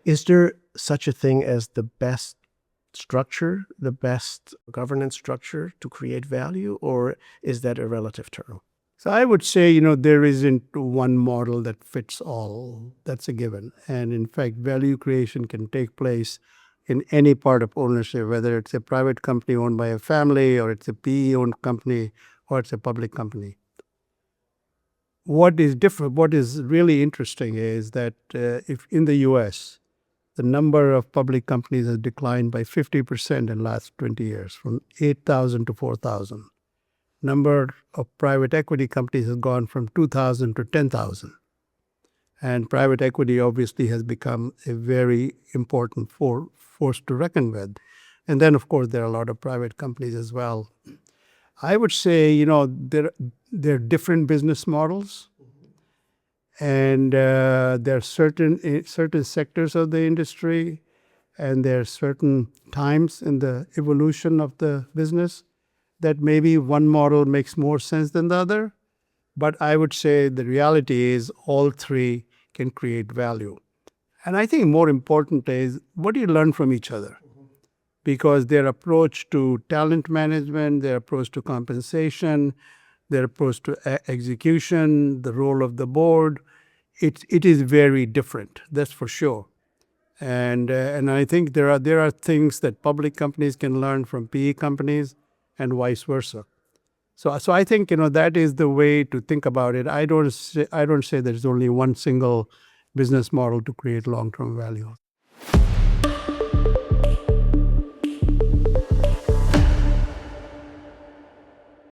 Is there such a thing as the best structure, the best governance structure to create value, or is that a relative term? So I would say, there isn't one model that fits all. That's a given. And in fact, value creation can take place in any part of ownership, whether it's a private company owned by a family, or it's a PE owned company, or it's a public company. What is different, what is really interesting is that if in the US, the number of public companies has declined by 50% in the last 20 years, from 8,000 to 4,000. Number of private equity companies has gone from 2,000 to 10,000. And private equity obviously has become a very important force to reckon with. And then, of course, there are a lot of private companies as well. I would say, there are different business models, and there are certain sectors of the industry, and there are certain times in the evolution of the business that maybe one model makes more sense than the other. But I would say the reality is all three can create value. And I think more important is, what do you learn from each other? Because their approach to talent management, their approach to compensation, their approach to execution, the role of the board, it is very different. That's for sure. And I think there are things that public companies can learn from PE companies, and vice versa. So I think that is the way to think about it. I don't say there's only one single business model to create long-term value.